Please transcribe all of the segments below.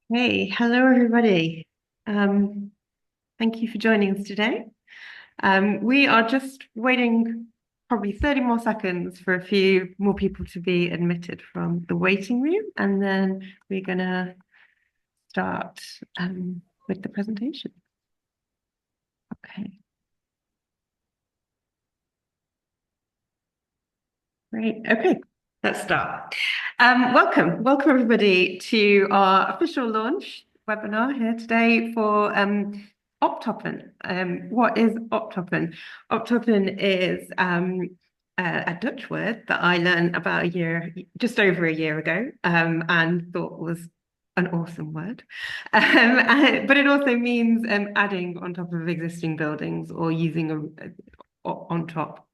Hey, hello everybody. Um, Thank you for joining us today. We are just waiting probably 30 more seconds for a few more people to be admitted from the waiting room, and then we're gonna start with the presentation. Okay, great. Okay, let's start. Welcome everybody to our official launch webinar here today for Optoppen. What is Optoppen? Optoppen is a Dutch word that I learned about just over a year ago, and thought was an awesome word. But it also means adding on top of existing buildings or using on top.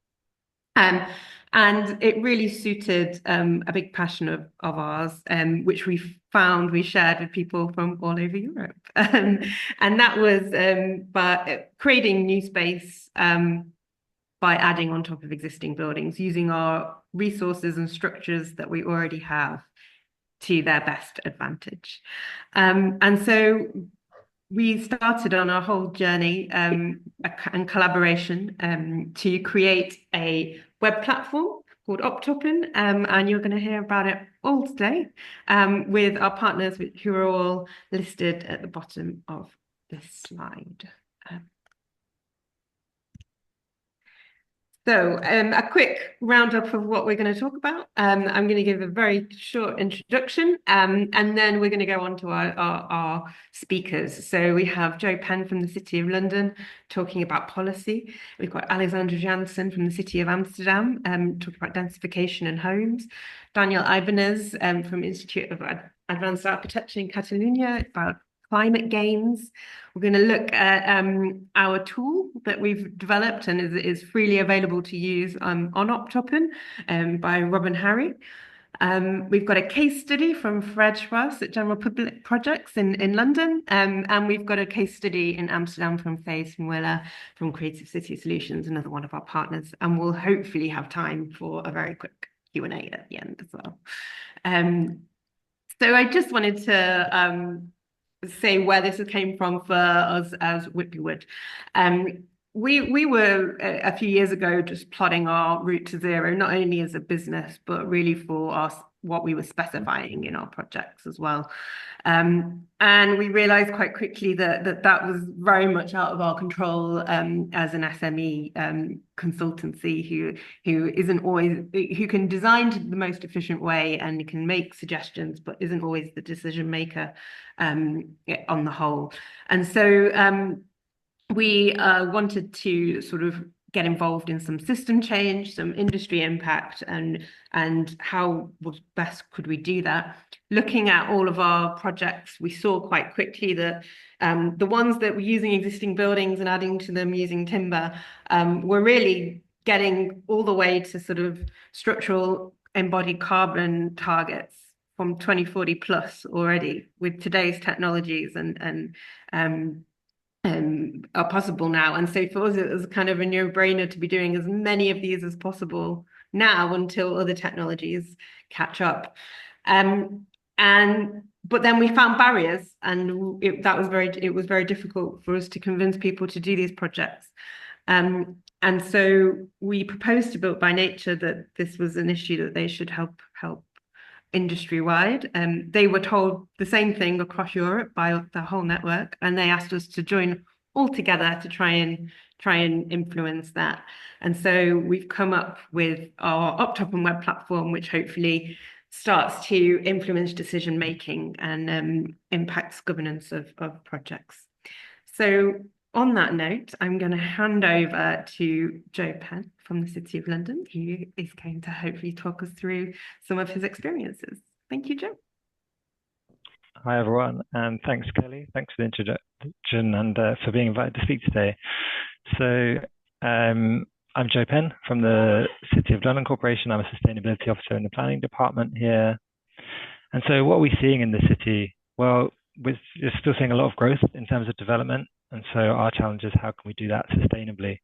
Um, and it really suited a big passion of ours, which we found we shared with people from all over Europe. And that was by creating new space by adding on top of existing buildings, using our resources and structures that we already have to their best advantage. And so we started on our whole journey and collaboration to create a web platform called Optoppen, and you're going to hear about it all today with our partners who are all listed at the bottom of this slide. So, a quick roundup of what we're going to talk about. I'm going to give a very short introduction, and then we're going to go on to our speakers. So we have Joe Penn from the City of London talking about policy. We've got Alexander Janssen from the City of Amsterdam talking about densification and homes. Daniel Ibanez from Institute of Advanced Architecture in Catalonia about climate gains. We're going to look at our tool that we've developed and is freely available to use on Optoppen by Robin Harry. We've got a case study from Fred Schwarz at General Public Projects in London, and we've got a case study in Amsterdam from Faith Willer from Creative City Solutions, another one of our partners, and we'll hopefully have time for a very quick Q&A at the end as well. So I just wanted to say where this came from for us as Whitbywood. We were a few years ago just plotting our route to zero, not only as a business, but really for us, what we were specifying in our projects as well. And we realized quite quickly that was very much out of our control as an SME consultancy who can design the most efficient way and can make suggestions, but isn't always the decision maker on the whole. And so we wanted to sort of get involved in some system change, some industry impact, and how best could we do that? Looking at all of our projects, we saw quite quickly that the ones that were using existing buildings and adding to them using timber were really getting all the way to sort of structural embodied carbon targets from 2040 plus already with today's technologies and are possible now. And so for us, it was kind of a no-brainer to be doing as many of these as possible now until other technologies catch up. But then we found barriers, and it was very difficult for us to convince people to do these projects. And so we proposed to Built by Nature that this was an issue that they should help industry-wide. They were told the same thing across Europe by the whole network, and they asked us to join all together to try and influence that. And so we've come up with our Optoppen web platform, which hopefully starts to influence decision making and impacts governance of projects. So on that note, I'm going to hand over to Joe Penn from the City of London, who is going to hopefully talk us through some of his experiences. Thank you, Joe. Hi, everyone, and thanks, Kelly. Thanks for the introduction and for being invited to speak today. So I'm Joe Penn from the City of London Corporation. I'm a sustainability officer in the planning department here. And so what are we seeing in the city? Well, we're still seeing a lot of growth in terms of development. And so our challenge is how can we do that sustainably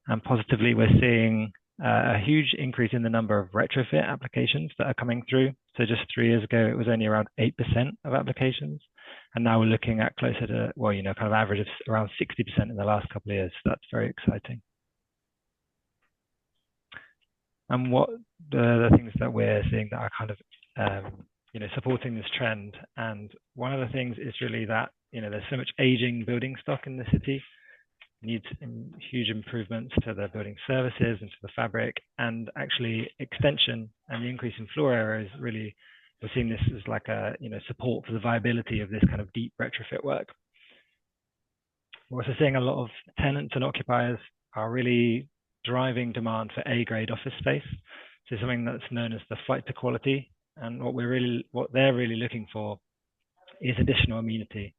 and positively? We're seeing a huge increase in the number of retrofit applications that are coming through. So just 3 years ago, it was only around 8% of applications. And now we're looking at closer to, well, kind of average of around 60% in the last couple of years. So that's very exciting. And what the things that we're seeing that are kind of, supporting this trend. And one of the things is really that, there's so much aging building stock in the city, needs huge improvements to the building services and to the fabric, and actually extension and the increase in floor area is really, we're seeing this as like a, support for the viability of this kind of deep retrofit work. We're also seeing a lot of tenants and occupiers are really driving demand for A-grade office space. So something that's known as the flight to quality. And what they're really looking for is additional amenity.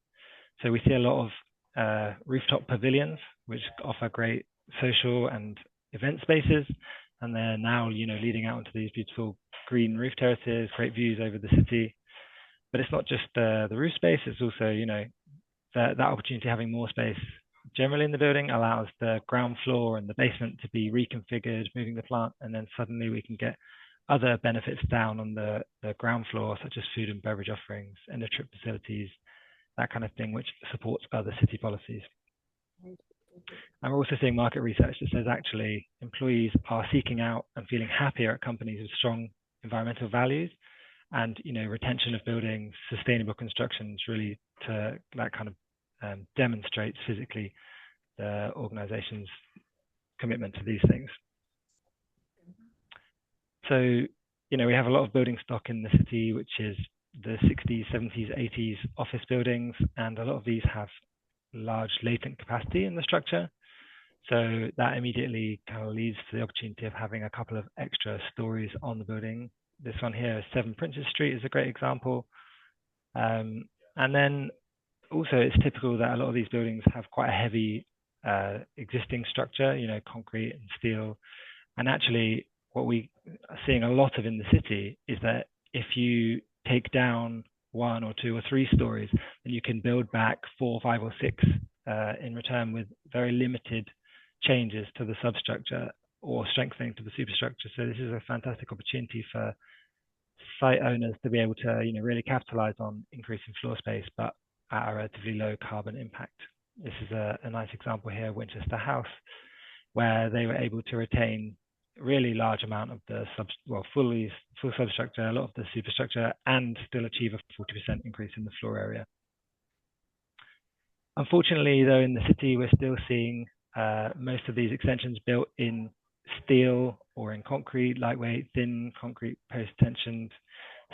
So we see a lot of rooftop pavilions, which offer great social and event spaces. And they're now, leading out into these beautiful green roof terraces, great views over the city. But it's not just the roof space, it's also, that opportunity having more space generally in the building allows the ground floor and the basement to be reconfigured, moving the plant, and then suddenly we can get other benefits down on the ground floor, such as food and beverage offerings, end-of-trip facilities, that kind of thing, which supports other city policies. And we're also seeing market research that says actually employees are seeking out and feeling happier at companies with strong environmental values, and retention of buildings, sustainable constructions, really that kind of demonstrates physically the organization's commitment to these things. So, we have a lot of building stock in the city, which is the 60s, 70s, 80s office buildings, and a lot of these have large latent capacity in the structure. So that immediately kind of leads to the opportunity of having a couple of extra stories on the building. This one here, 7 Princes Street, is a great example. And then also it's typical that a lot of these buildings have quite a heavy existing structure, concrete and steel. And actually what we are seeing a lot of in the city is that if you take down 1 or 2 or 3 stories, then you can build back 4, 5 or 6 in return with very limited changes to the substructure or strengthening to the superstructure. So this is a fantastic opportunity for site owners to be able to, really capitalize on increasing floor space, but at a relatively low carbon impact. This is a nice example here, Winchester House, where they were able to retain really large amount of the full substructure, a lot of the superstructure, and still achieve a 40% increase in the floor area. Unfortunately, though, in the city, we're still seeing most of these extensions built in steel or in concrete, lightweight, thin concrete post-tensioned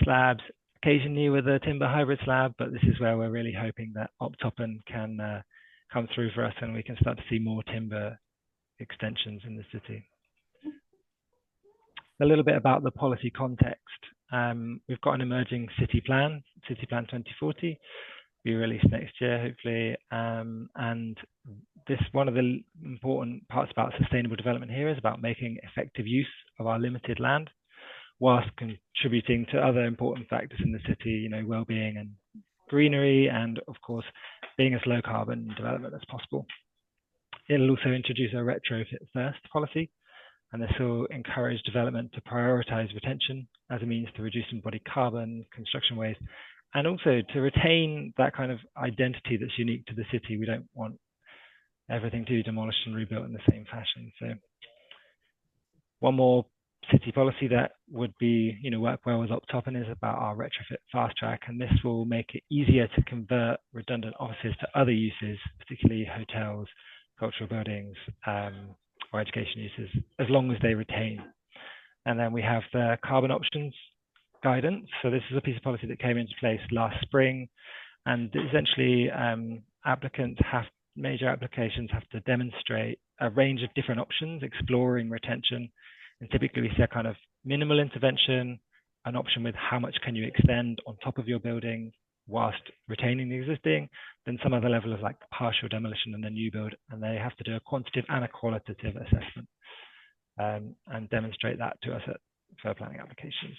slabs, occasionally with a timber hybrid slab, but this is where we're really hoping that Optoppen can come through for us and we can start to see more timber extensions in the city. A little bit about the policy context. We've got an emerging city plan 2040, be released next year, hopefully. And this, one of the important parts about sustainable development here is about making effective use of our limited land, whilst contributing to other important factors in the city, well-being and greenery, and of course, being as low carbon development as possible. It'll also introduce a retrofit first policy, and this will encourage development to prioritize retention as a means to reduce embodied carbon, construction waste, and also to retain that kind of identity that's unique to the city. We don't want everything to be demolished and rebuilt in the same fashion. So one more city policy that would be, work well with Optoppen is about our retrofit fast track, and this will make it easier to convert redundant offices to other uses, particularly hotels, cultural buildings, or education uses, as long as they retain. And then we have the carbon options guidance. So this is a piece of policy that came into place last spring, and essentially major applications have to demonstrate a range of different options exploring retention. And typically we see a kind of minimal intervention, an option with how much can you extend on top of your building whilst retaining the existing, then some other level of like partial demolition and then new build, and they have to do a quantitative and a qualitative assessment and demonstrate that to us for planning applications.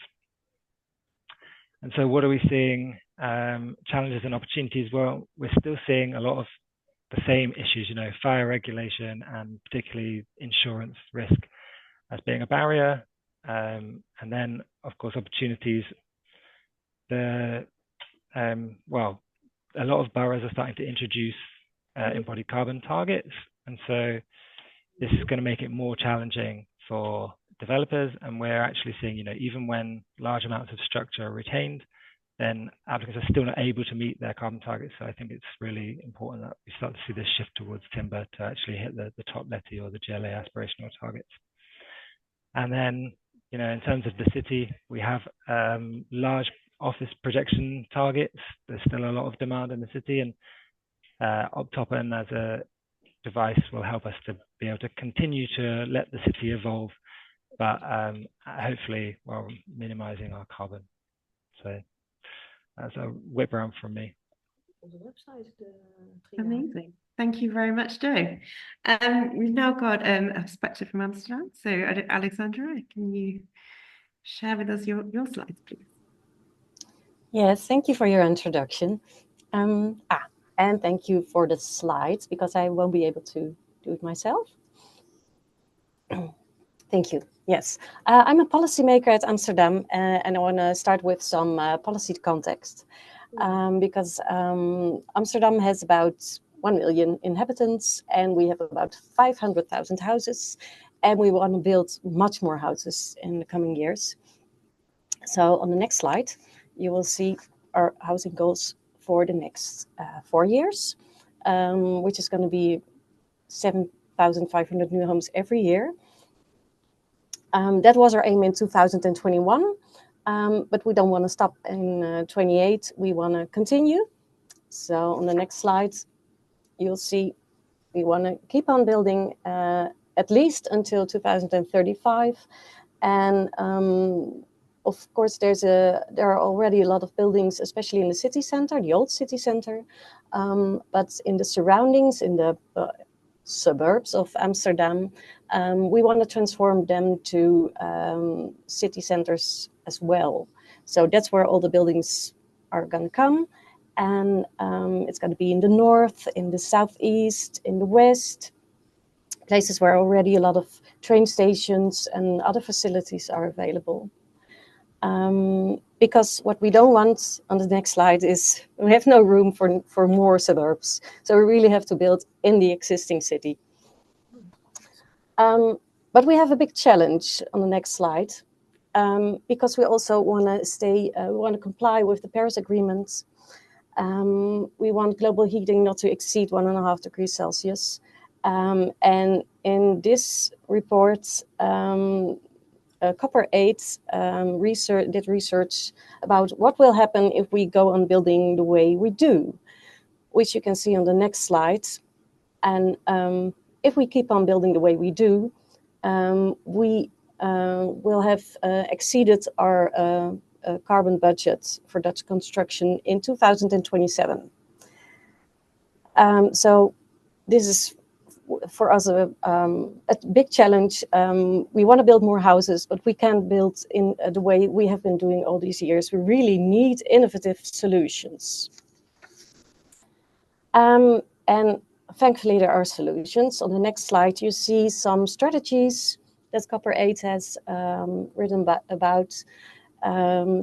And so what are we seeing? Challenges and opportunities? Well, we're still seeing a lot of the same issues, fire regulation and particularly insurance risk. as being a barrier. And then, of course, opportunities. Well, a lot of boroughs are starting to introduce embodied carbon targets, and so this is going to make it more challenging for developers. And we're actually seeing, even when large amounts of structure are retained, then applicants are still not able to meet their carbon targets. So I think it's really important that we start to see this shift towards timber to actually hit the top LETI or the GLA aspirational targets. And then, in terms of the city, we have large office projection targets. There's still a lot of demand in the city, and Optoppen as a device will help us to be able to continue to let the city evolve, but hopefully while minimizing our carbon. So that's a whip round from me. Amazing. Thank you very much, Joe. We've now got a perspective from Amsterdam. So Alexandra, can you share with us your slides, please? Yes, thank you for your introduction. And thank you for the slides, because I won't be able to do it myself. Thank you. Yes, I'm a policymaker at Amsterdam, and I want to start with some policy context, because Amsterdam has about 1 million inhabitants, and we have about 500,000 houses, and we want to build much more houses in the coming years. So on the next slide, you will see our housing goals for the next 4 years, which is going to be 7,500 new homes every year. That was our aim in 2021, but we don't want to stop in 28. We want to continue. So on the next slide, you'll see we want to keep on building at least until 2035. And of course, there are already a lot of buildings, especially in the city center, the old city center, but in the surroundings, in the suburbs of Amsterdam, we want to transform them to city centers as well. So that's where all the buildings are going to come. And it's going to be in the north, in the southeast, in the west, places where already a lot of train stations and other facilities are available. Because what we don't want on the next slide is we have no room for more suburbs. So we really have to build in the existing city. But we have a big challenge on the next slide, because we also want to comply with the Paris Agreement. We want global heating not to exceed 1.5 degrees Celsius. And in this report, Copper8 did research about what will happen if we go on building the way we do, which you can see on the next slide. And if we keep on building the way we do, we will have exceeded our carbon budget for Dutch construction in 2027. So this is for us a big challenge. We want to build more houses, but we can't build in the way we have been doing all these years. We really need innovative solutions. And thankfully, there are solutions. On the next slide, you see some strategies that Copper8 has written about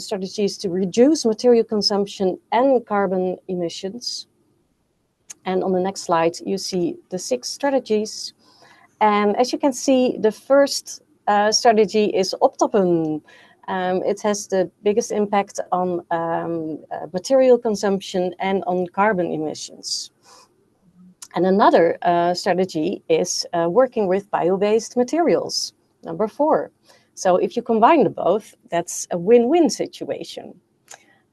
strategies to reduce material consumption and carbon emissions. And on the next slide, you see the 6 strategies. And as you can see, the first strategy is Optoppen. It has the biggest impact on material consumption and on carbon emissions. And another strategy is working with bio-based materials, number 4. So if you combine the both, that's a win-win situation.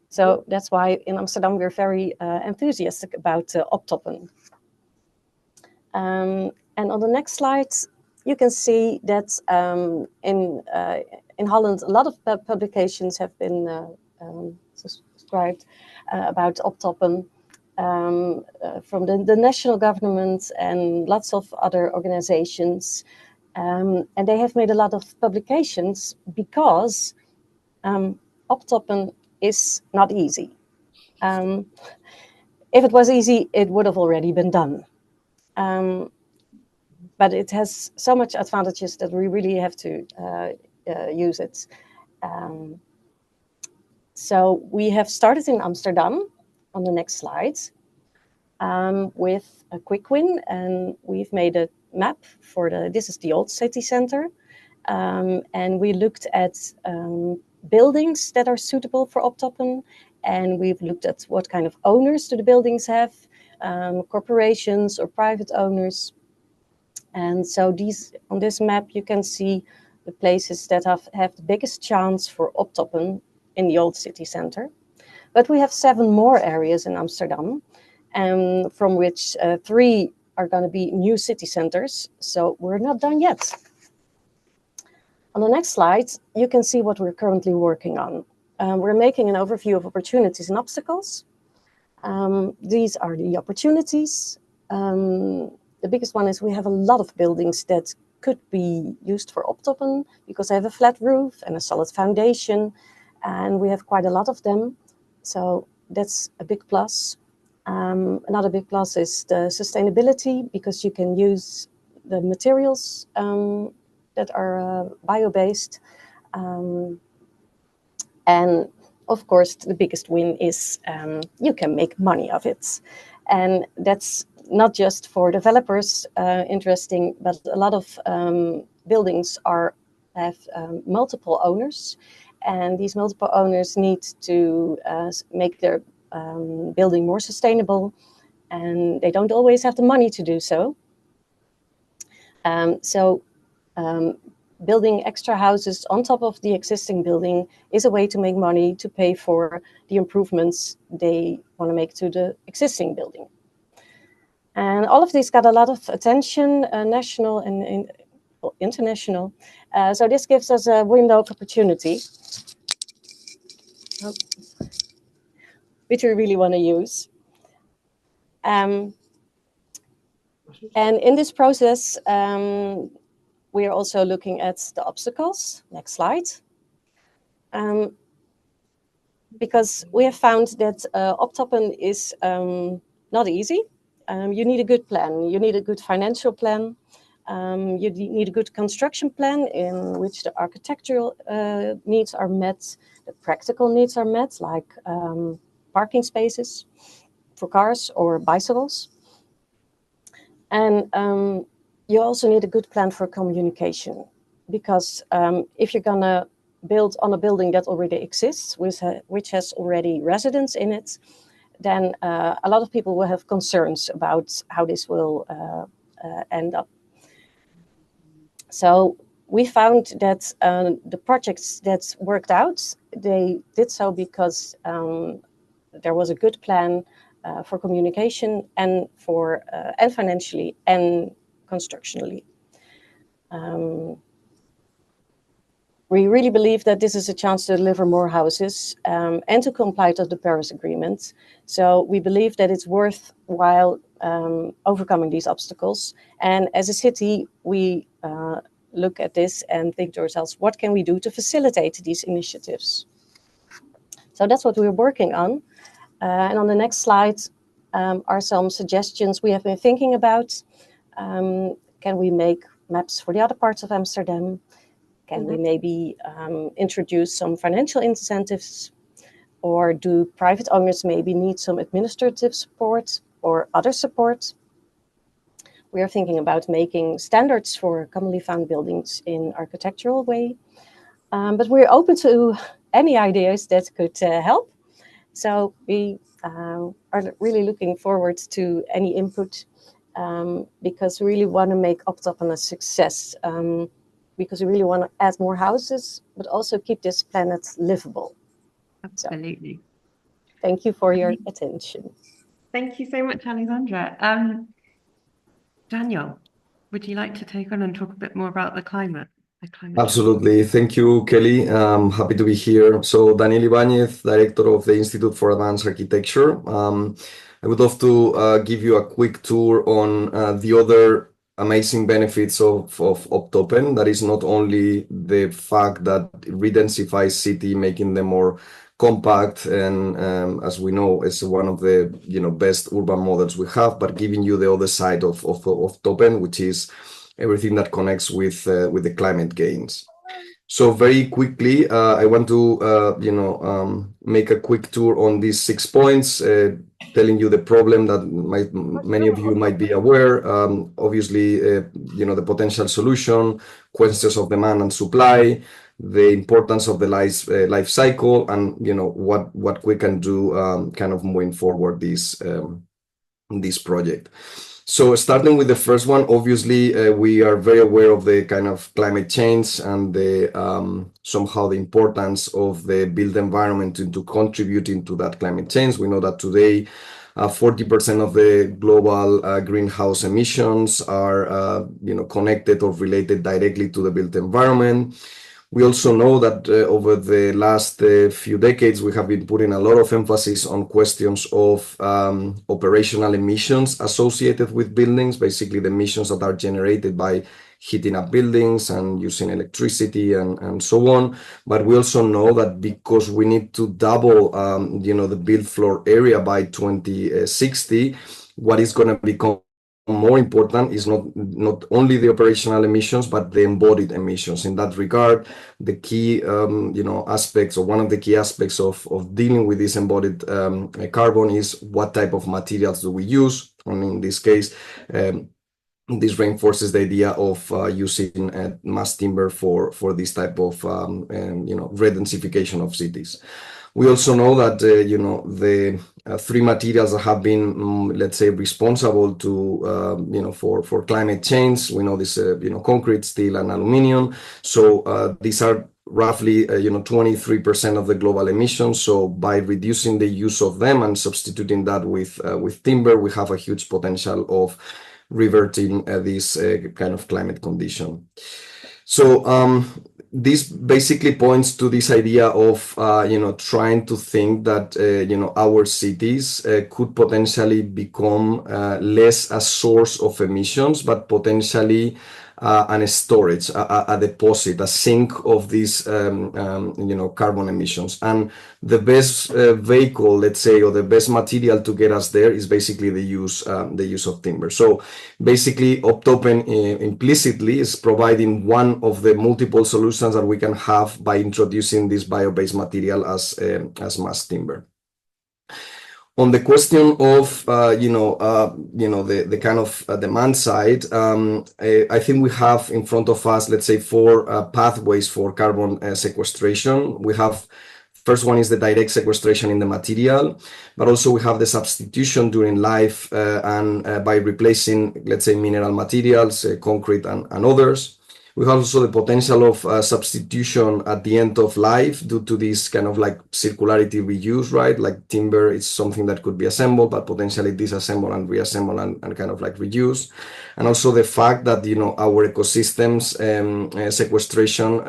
So that's why in Amsterdam, we're very enthusiastic about Optoppen. And on the next slide, you can see that in Holland, a lot of publications have been subscribed about Optoppen from the national government and lots of other organizations. And they have made a lot of publications because Optoppen is not easy. If it was easy, it would have already been done. but it has so much advantages that we really have to use it. So we have started in Amsterdam on the next slide with a quick win, and we've made a map for this is the old city center. And we looked at buildings that are suitable for Optoppen, and we've looked at what kind of owners do the buildings have, corporations or private owners. And so on this map, you can see the places that have the biggest chance for Optoppen in the old city center. But we have 7 more areas in Amsterdam, from which 3 are going to be new city centers. So we're not done yet. On the next slide, you can see what we're currently working on. We're making an overview of opportunities and obstacles. These are the opportunities. The biggest one is we have a lot of buildings that could be used for Optoppen because they have a flat roof and a solid foundation, and we have quite a lot of them. So that's a big plus. Another big plus is the sustainability, because you can use the materials that are bio-based. And of course, the biggest win is you can make money of it. And that's not just for developers interesting, but a lot of buildings have multiple owners. And these multiple owners need to make their building more sustainable. And they don't always have the money to do so. Building extra houses on top of the existing building is a way to make money to pay for the improvements they want to make to the existing building. And all of these got a lot of attention, national and international. So this gives us a window of opportunity, which we really want to use. And in this process, we are also looking at the obstacles. Next slide. Because we have found that Optoppen is not easy. You need a good plan. You need a good financial plan. You need a good construction plan in which the architectural needs are met, the practical needs are met, like parking spaces for cars or bicycles. And you also need a good plan for communication, because if you're gonna build on a building that already exists, which has already residents in it, then a lot of people will have concerns about how this will end up. So we found that the projects that worked out, they did so because there was a good plan for communication and and financially and constructionally. We really believe that this is a chance to deliver more houses and to comply to the Paris Agreement. So we believe that it's worthwhile overcoming these obstacles. And as a city, we look at this and think to ourselves, what can we do to facilitate these initiatives? So that's what we're working on. And on the next slide are some suggestions we have been thinking about. Can we make maps for the other parts of Amsterdam? Can we maybe introduce some financial incentives? Or do private owners maybe need some administrative support or other support? We are thinking about making standards for commonly found buildings in architectural way. But we're open to any ideas that could help. So we are really looking forward to any input because we really want to make Optoppen a success. Because we really want to add more houses, but also keep this planet livable. Absolutely. So, thank you for your attention. Thank you so much, Alexandra. Daniel, would you like to take on and talk a bit more about the climate? Absolutely. Thank you, Kelly. I'm happy to be here. So Daniel Ibáñez, Director of the Institute for Advanced Architecture. I would love to give you a quick tour on the other amazing benefits of Optoppen. That is not only the fact that it redensifies city, making them more compact, and as we know, it's one of the best urban models we have, but giving you the other side of Optoppen, which is everything that connects with the climate gains. So very quickly, I want to make a quick tour on these 6 points, telling you the problem that many of you might be aware. Obviously, the potential solution, questions of demand and supply, the importance of the life cycle, and what we can do kind of moving forward this project. So starting with the first one, obviously, we are very aware of the kind of climate change and the somehow the importance of the built environment to contributing to that climate change. We know that today 40% of the global greenhouse emissions are connected or related directly to the built environment. We also know that over the last few decades, we have been putting a lot of emphasis on questions of operational emissions associated with buildings, basically the emissions that are generated by heating up buildings and using electricity and so on. But we also know that because we need to double the built floor area by 2060, what is going to become more important is not only the operational emissions, but the embodied emissions. In that regard, the key aspects, or one of the key aspects of dealing with this embodied carbon is what type of materials do we use. And in this case, this reinforces the idea of using mass timber for this type of redensification of cities. We also know that the 3 materials that have been, let's say, responsible to for climate change. We know this concrete, steel, and aluminium. So these are roughly 23% of the global emissions. So by reducing the use of them and substituting that with timber, we have a huge potential of reverting this kind of climate condition. So this basically points to this idea of trying to think that our cities could potentially become less a source of emissions, but potentially a storage, a deposit, a sink of these carbon emissions. And the best vehicle, let's say, or the best material to get us there is basically the use of timber. So basically, Optoppen implicitly is providing one of the multiple solutions that we can have by introducing this bio-based material as mass timber. On the question of the kind of demand side, I think we have in front of us, let's say, 4 pathways for carbon sequestration. We have, first one is the direct sequestration in the material, but also we have the substitution during life and by replacing, let's say, mineral materials, concrete and others. We have also the potential of substitution at the end of life due to this kind of like circularity reuse, right? Like timber is something that could be assembled, but potentially disassemble and reassemble and kind of like reuse. And also the fact that, our ecosystems sequestration,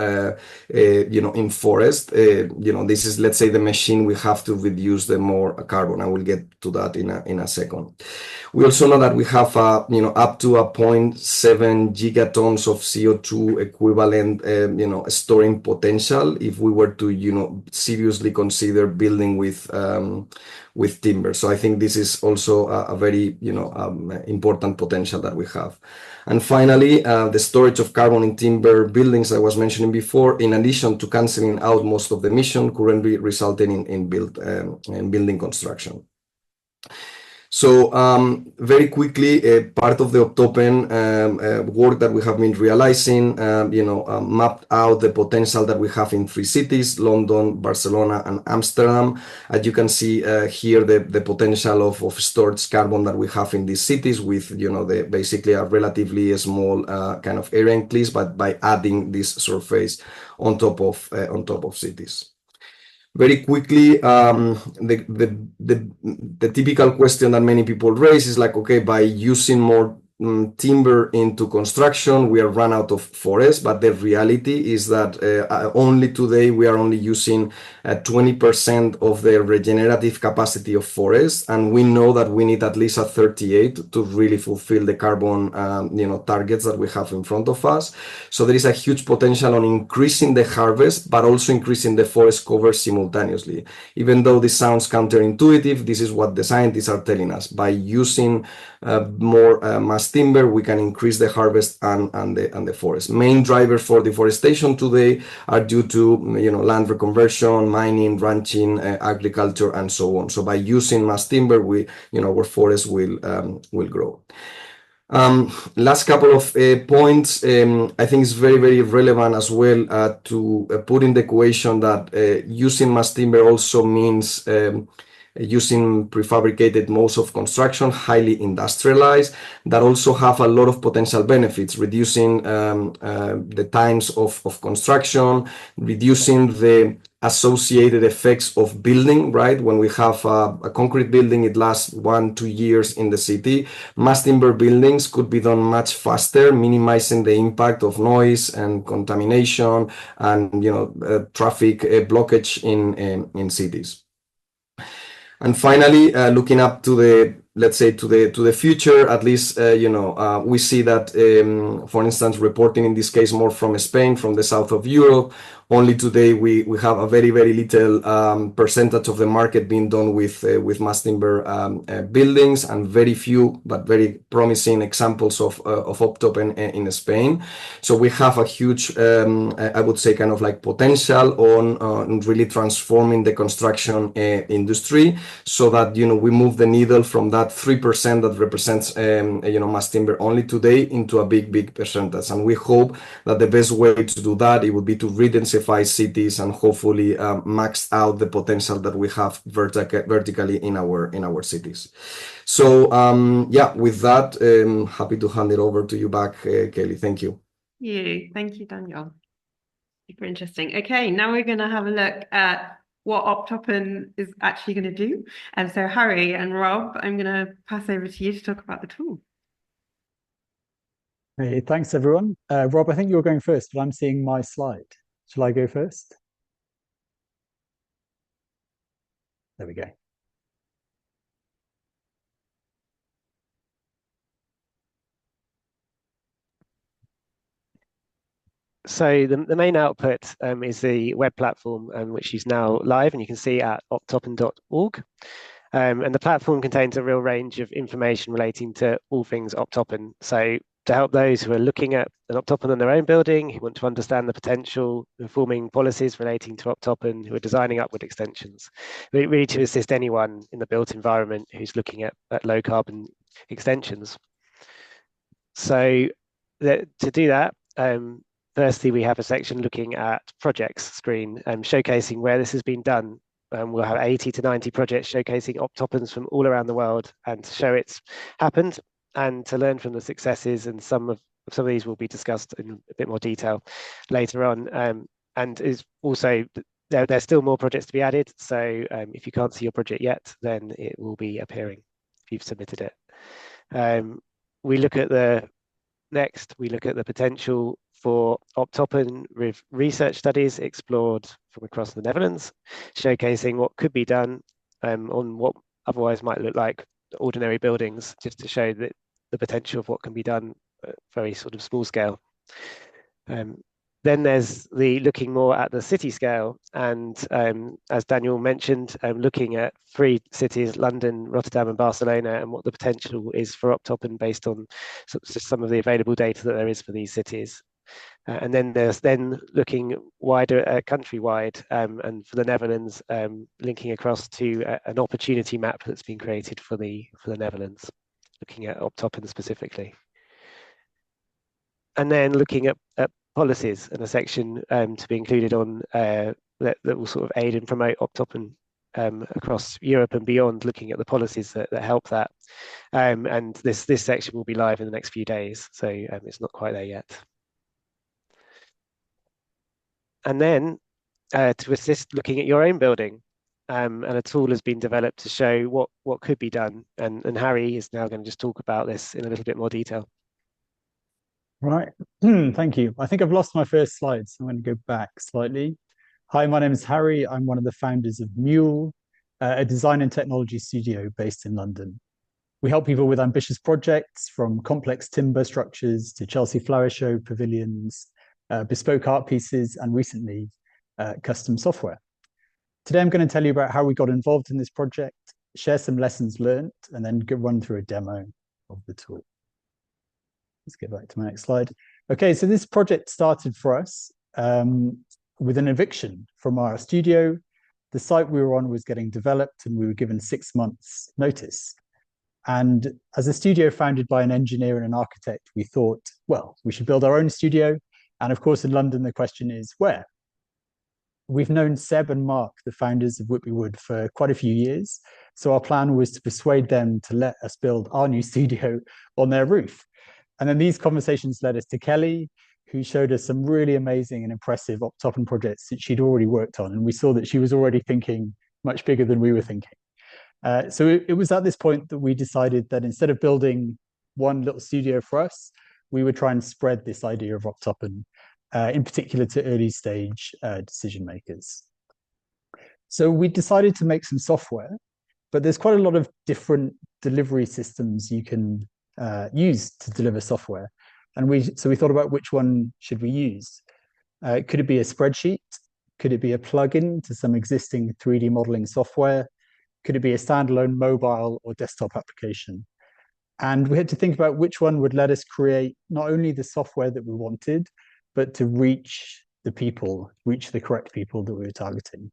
in forest, this is, let's say, the machine we have to reduce the more carbon. I will get to that in a second. We also know that we have, up to 0.7 gigatons of CO2 equivalent, storing potential if we were to, seriously consider building with timber. So I think this is also a very, important potential that we have. And finally, the storage of carbon in timber buildings I was mentioning before, in addition to canceling out most of the emission, currently resulting in building construction. So very quickly, part of the Optoppen work that we have been realizing, mapped out the potential that we have in 3 cities, London, Barcelona, and Amsterdam. As you can see here, the potential of storage carbon that we have in these cities with, basically a relatively small kind of area increase, but by adding this surface on top of cities. Very quickly, the typical question that many people raise is like, okay, by using more timber into construction, we are run out of forest, but the reality is that only today we are only using 20% of the regenerative capacity of forest, and we know that we need at least a 38 to really fulfill the carbon targets that we have in front of us. So there is a huge potential on increasing the harvest, but also increasing the forest cover simultaneously. Even though this sounds counterintuitive, this is what the scientists are telling us. By using more mass timber, we can increase the harvest and the forest. Main drivers for deforestation today are due to land reconversion, mining, ranching, agriculture, and so on. So by using mass timber, our forests will grow. Last couple of points. I think it's very, very relevant as well to put in the equation that using mass timber also means using prefabricated modes of construction, highly industrialized, that also have a lot of potential benefits, reducing the times of construction, reducing the associated effects of building, right? When we have a concrete building, it lasts 1-2 years in the city. Mass timber buildings could be done much faster, minimizing the impact of noise and contamination and traffic blockage in cities. And finally, looking up to the, let's say, to the future, at least, we see that, for instance, reporting in this case more from Spain, from the south of Europe, only today we have a very, very little percentage of the market being done with mass timber buildings, and very few but very promising examples of Optoppen in Spain. So we have a huge, I would say, kind of like potential on really transforming the construction industry, so that we move the needle from that 3% that represents mass timber only today into a big percentage. And we hope that the best way to do that, it would be to redensify cities and hopefully max out the potential that we have vertically in our cities. So with that, happy to hand it over to you back, Kelly. Thank you. Thank you, Daniel. Super interesting. Okay, now we're going to have a look at what Optoppen is actually going to do. And so Harry and Rob, I'm going to pass over to you to talk about the tool. Hey, thanks everyone. Rob, I think you're going first, but I'm seeing my slide. Shall I go first? There we go. So the main output is the web platform, which is now live, and you can see at optoppen.org. And the platform contains a real range of information relating to all things Optoppen. So to help those who are looking at an Optoppen in their own building, who want to understand the potential, informing policies relating to Optoppen, who are designing upward extensions, really to assist anyone in the built environment who's looking at low carbon extensions. So to do that, firstly, we have a section looking at projects screen, showcasing where this has been done. We'll have 80 to 90 projects showcasing Optoppens from all around the world, and to show it's happened and to learn from the successes. And some of these will be discussed in a bit more detail later on. And is also there's still more projects to be added. So if you can't see your project yet, then it will be appearing if you've submitted it. We look at the potential for Optoppen with research studies explored from across the Netherlands, showcasing what could be done on what otherwise might look like ordinary buildings, just to show that the potential of what can be done at very sort of small scale. Then there's the looking more at the city scale, and as Daniel mentioned, looking at 3 cities, London, Rotterdam and Barcelona, and what the potential is for Optoppen based on some of the available data that there is for these cities. And then there's looking wider, countrywide, and for the Netherlands, linking across to an opportunity map that's been created for the Netherlands, looking at Optoppen specifically. And then looking at policies, and a section to be included on that will sort of aid and promote Optoppen across Europe and beyond, looking at the policies that help that. And this section will be live in the next few days, so it's not quite there yet. And then to assist looking at your own building, and a tool has been developed to show what could be done. And Harry is now going to just talk about this in a little bit more detail. Right, thank you. I think I've lost my first slide, so I'm going to go back slightly. Hi, my name is Harry. I'm one of the founders of Mule, a design and technology studio based in London. We help people with ambitious projects, from complex timber structures to Chelsea Flower Show pavilions, bespoke art pieces, and recently custom software. Today, I'm going to tell you about how we got involved in this project, share some lessons learned, and then run through a demo of the tool. let's get back to my next slide. Okay, so this project started for us with an eviction from our studio. The site we were on was getting developed and we were given 6 months notice. And as a studio founded by an engineer and an architect, we thought, well, we should build our own studio. And of course, in London, the question is where? We've known Seb and Mark, the founders of Whitby Wood, for quite a few years. So our plan was to persuade them to let us build our new studio on their roof. And then these conversations led us to Kelly, who showed us some really amazing and impressive Optoppen projects that she'd already worked on. And we saw that she was already thinking much bigger than we were thinking. So it was at this point that we decided that instead of building one little studio for us, we would try and spread this idea of Optoppen, in particular to early stage decision makers. So we decided to make some software, but there's quite a lot of different delivery systems you can use to deliver software. And so we thought about which one should we use. Could it be a spreadsheet? Could it be a plugin to some existing 3D modeling software? Could it be a standalone mobile or desktop application? And we had to think about which one would let us create not only the software that we wanted, but to reach the people, reach the correct people that we were targeting.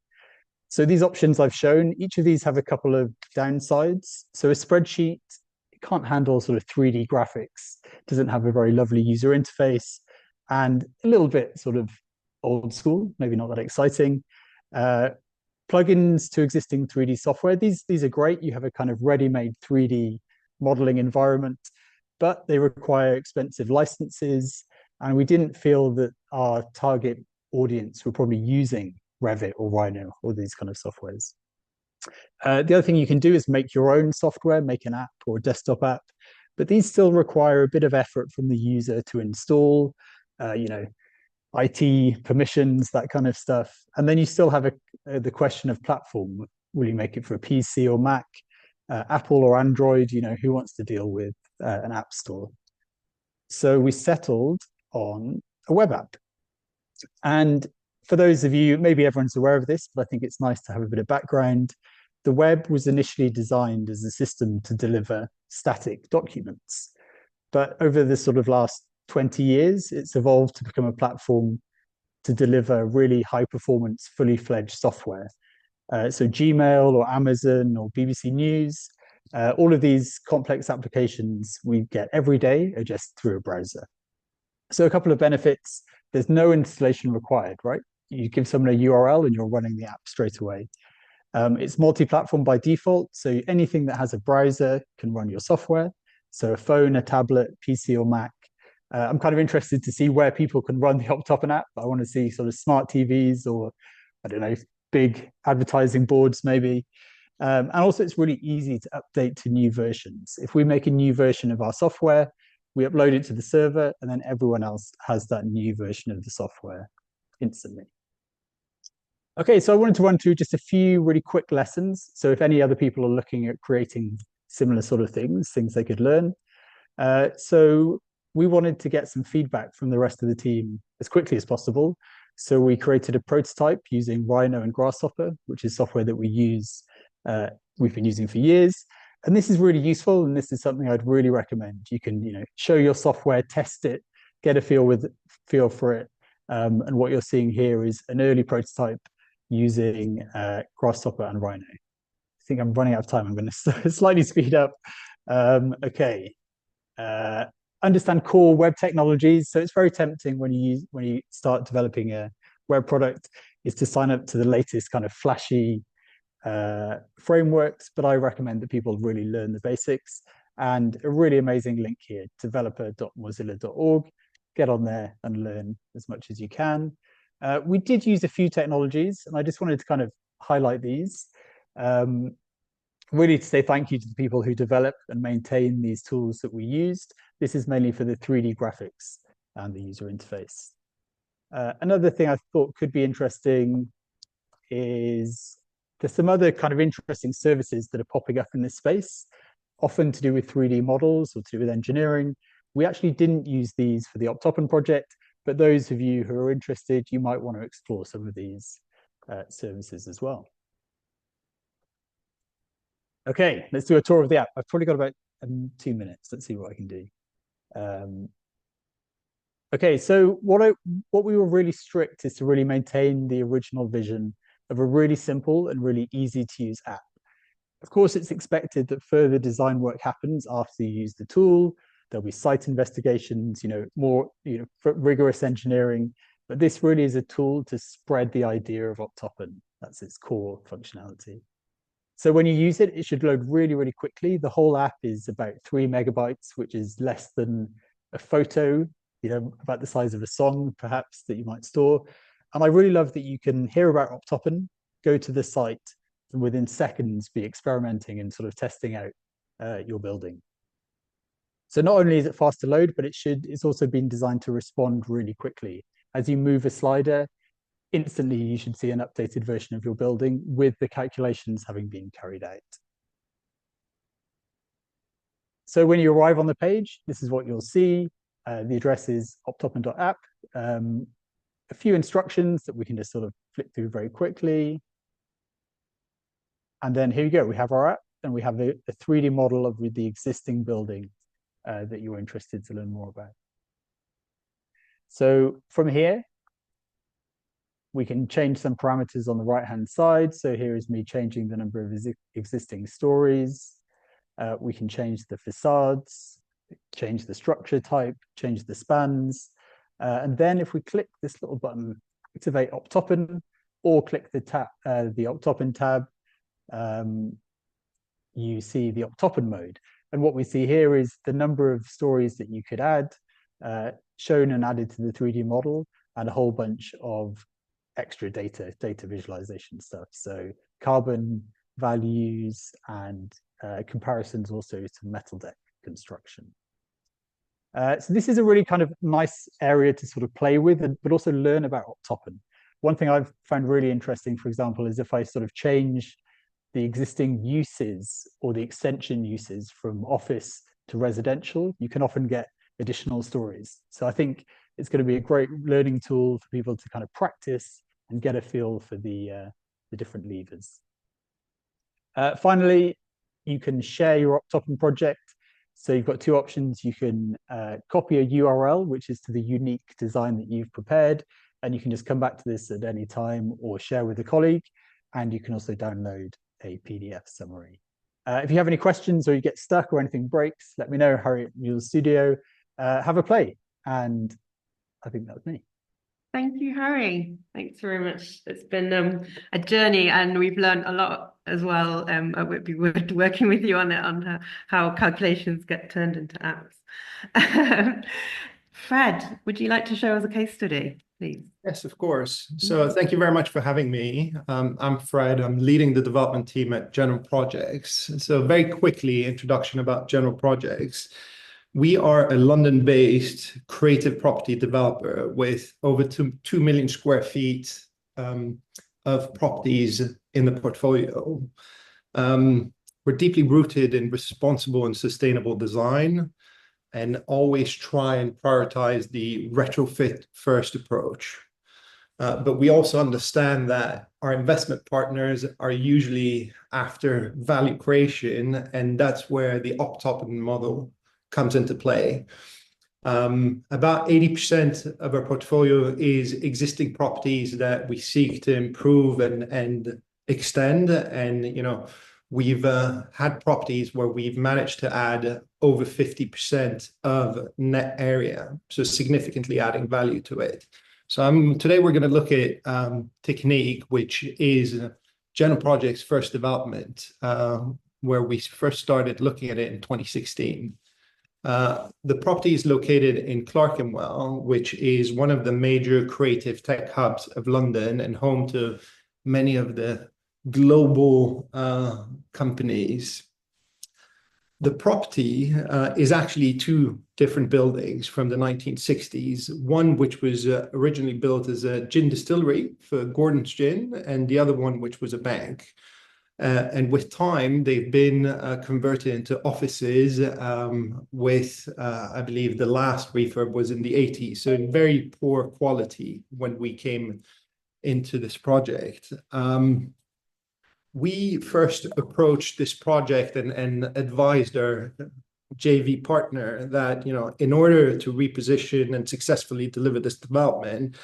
So these options I've shown, each of these have a couple of downsides. So a spreadsheet, it can't handle sort of 3D graphics, doesn't have a very lovely user interface, and a little bit sort of old school, maybe not that exciting. Plugins to existing 3D software, these are great. You have a kind of ready-made 3D modeling environment, but they require expensive licenses. And we didn't feel that our target audience were probably using Revit or Rhino or these kind of softwares. The other thing you can do is make your own software, make an app or a desktop app, but these still require a bit of effort from the user to install, IT permissions, that kind of stuff. And then you still have the question of platform. Will you make it for a PC or Mac, Apple or Android? Who wants to deal with an app store? So we settled on a web app. And for those of you, maybe everyone's aware of this, but I think it's nice to have a bit of background. The web was initially designed as a system to deliver static documents. But over the sort of last 20 years, it's evolved to become a platform to deliver really high performance, fully fledged software. So Gmail or Amazon or BBC News, all of these complex applications we get every day are just through a browser. So a couple of benefits: there's no installation required, right? You give someone a URL and you're running the app straight away. It's multi-platform by default, so anything that has a browser can run your software. So a phone, a tablet, PC or Mac. I'm kind of interested to see where people can run the Optoppen app. I want to see sort of smart TVs or, I don't know, big advertising boards maybe. And also it's really easy to update to new versions. If we make a new version of our software, we upload it to the server and then everyone else has that new version of the software instantly. Okay, so I wanted to run through just a few really quick lessons. So if any other people are looking at creating similar sort of things they could learn. So we wanted to get some feedback from the rest of the team as quickly as possible. So we created a prototype using Rhino and Grasshopper, which is software that we've been using for years. And this is really useful, and this is something I'd really recommend. You can, show your software, test it, get a feel for it. And what you're seeing here is an early prototype using Grasshopper and Rhino. I think I'm running out of time. I'm going to slightly speed up. Okay. Understand core web technologies. So it's very tempting when you start developing a web product is to sign up to the latest kind of flashy frameworks, but I recommend that people really learn the basics. And a really amazing link here, developer.mozilla.org. Get on there and learn as much as you can. We did use a few technologies, and I just wanted to kind of highlight these. Really to say thank you to the people who develop and maintain these tools that we used. This is mainly for the 3D graphics and the user interface. Another thing I thought could be interesting is there's some other kind of interesting services that are popping up in this space, often to do with 3D models or to do with engineering. We actually didn't use these for the Optoppen project, but those of you who are interested, you might want to explore some of these services as well. Okay, let's do a tour of the app. I've probably got about 2 minutes. Let's see what I can do. Okay, so what we were really strict is to really maintain the original vision of a really simple and really easy to use app. Of course, it's expected that further design work happens after you use the tool. There'll be site investigations, more, rigorous engineering, but this really is a tool to spread the idea of Optoppen. That's its core functionality. So when you use it, it should load really, really quickly. The whole app is about 3 megabytes, which is less than a photo, about the size of a song, perhaps, that you might store. And I really love that you can hear about Optoppen, go to the site, and within seconds be experimenting and sort of testing out your building. So not only is it fast to load, but it's also been designed to respond really quickly. As you move a slider, instantly you should see an updated version of your building with the calculations having been carried out. So when you arrive on the page, this is what you'll see. The address is optoppen.app. A few instructions that we can just sort of flip through very quickly. And then here you go, we have our app, and we have a 3D model of the existing building that you're interested to learn more about. So from here, we can change some parameters on the right-hand side. So here is me changing the number of existing stories. We can change the facades, change the structure type, change the spans. And then if we click this little button, activate Optoppen, or click the Optoppen tab, you see the Optoppen mode. And what we see here is the number of stories that you could add, shown and added to the 3D model, and a whole bunch of extra data visualization stuff. So carbon values and comparisons also to metal deck construction. So this is a really kind of nice area to sort of play with, but also learn about Optoppen. One thing I've found really interesting, for example, is if I sort of change the existing uses or the extension uses from office to residential, you can often get additional stories. So I think it's going to be a great learning tool for people to kind of practice and get a feel for the different levers. Finally, you can share your Optoppen project. So you've got two options. You can copy a URL, which is to the unique design that you've prepared, and you can just come back to this at any time or share with a colleague. And you can also download a PDF summary. If you have any questions or you get stuck or anything breaks, let me know, Harry at Mule Studio. Have a play. And I think that was me. Thank you, Harry. Thanks very much. It's been a journey, and we've learned a lot as well. I would be working with you on it, on how calculations get turned into apps. Fred, would you like to show us a case study, please? Yes, of course. So thank you very much for having me. I'm Fred. I'm leading the development team at General Projects. So very quickly, introduction about General Projects. We are a London-based creative property developer with over 2 million square feet of properties in the portfolio. We're deeply rooted in responsible and sustainable design, and always try and prioritize the retrofit first approach. But we also understand that our investment partners are usually after value creation, and that's where the Optoppen model comes into play. About 80% of our portfolio is existing properties that we seek to improve and extend. And, we've had properties where we've managed to add over 50% of net area, so significantly adding value to it. So today we're going to look at Technique, which is General Projects' first development, where we first started looking at it in 2016. The property is located in Clerkenwell, which is one of the major creative tech hubs of London and home to many of the global companies. The property is actually two different buildings from the 1960s, one which was originally built as a gin distillery for Gordon's Gin, and the other one which was a bank. And with time, they've been converted into offices with, I believe, the last refurb was in the 80s, so in very poor quality when we came into this project. We first approached this project and advised our JV partner that, in order to reposition and successfully deliver this development,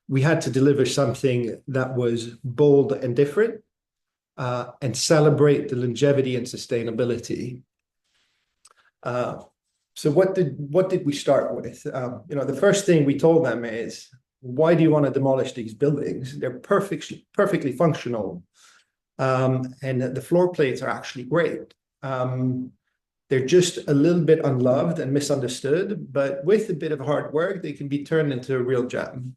we had to deliver something that was bold and different, and celebrate the longevity and sustainability. So what did we start with? The first thing we told them is, why do you want to demolish these buildings? They're perfectly functional. And the floor plates are actually great. They're just a little bit unloved and misunderstood, but with a bit of hard work, they can be turned into a real gem.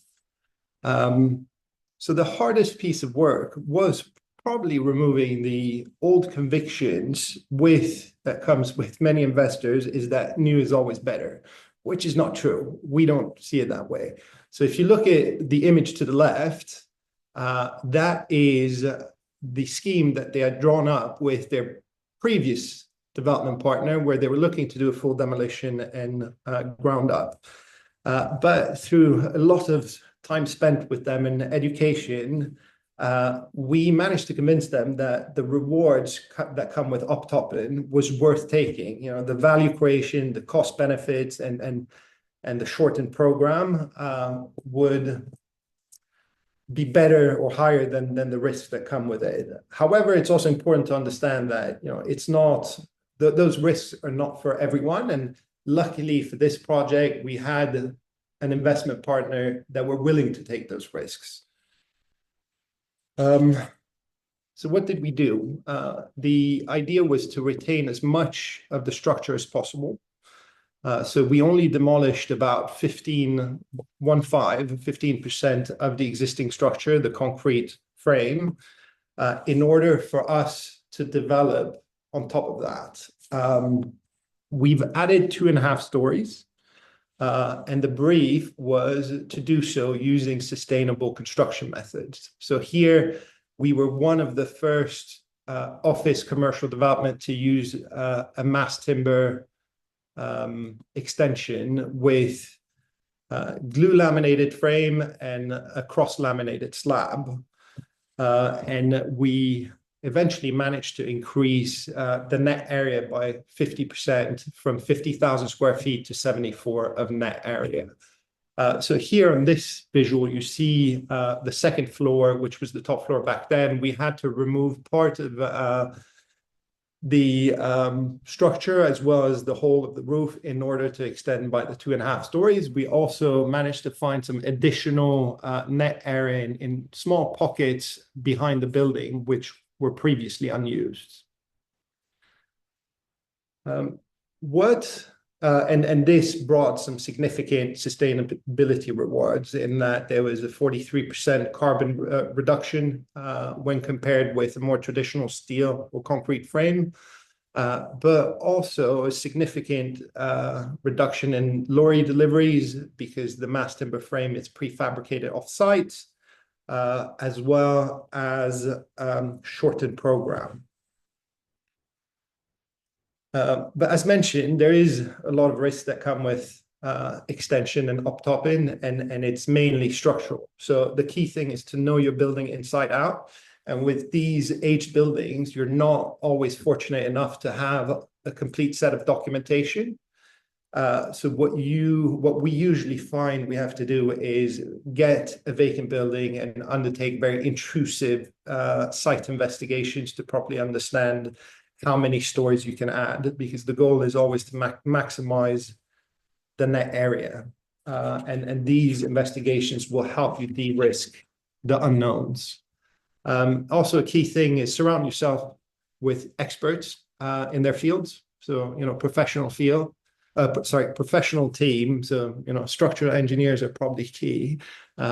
So the hardest piece of work was probably removing the old convictions that comes with many investors, is that new is always better, which is not true. We don't see it that way. So if you look at the image to the left, that is the scheme that they had drawn up with their previous development partner, where they were looking to do a full demolition and ground up. But through a lot of time spent with them in education, we managed to convince them that the rewards that come with Optoppen was worth taking. The value creation, the cost benefits, and the shortened program would be better or higher than the risks that come with it. However, it's also important to understand that it's not those risks are not for everyone. And luckily for this project, we had an investment partner that were willing to take those risks. So what did we do? The idea was to retain as much of the structure as possible. So we only demolished about 15% of the existing structure, the concrete frame, in order for us to develop on top of that. We've added 2.5 stories, and the brief was to do so using sustainable construction methods. So here we were one of the first office commercial development to use a mass timber extension with glue laminated frame and a cross laminated slab. And we eventually managed to increase the net area by 50%, from 50,000 square feet to 74 of net area. So here on this visual, you see the second floor, which was the top floor back then. We had to remove part of the structure as well as the whole of the roof in order to extend by the 2.5 stories. We also managed to find some additional net area in small pockets behind the building, which were previously unused. This brought some significant sustainability rewards, in that there was a 43% carbon reduction when compared with a more traditional steel or concrete frame, but also a significant reduction in lorry deliveries, because the mass timber frame is prefabricated off-site, as well as shortened program. But as mentioned, there is a lot of risks that come with extension and Optoppen, and it's mainly structural. So the key thing is to know your building inside out. And with these aged buildings, you're not always fortunate enough to have a complete set of documentation. So what we usually find we have to do is get a vacant building and undertake very intrusive site investigations to properly understand how many stories you can add, because the goal is always to maximize the net area. And these investigations will help you de-risk the unknowns. Also, a key thing is surround yourself with experts in their fields. So, professional team. So, structural engineers are probably key.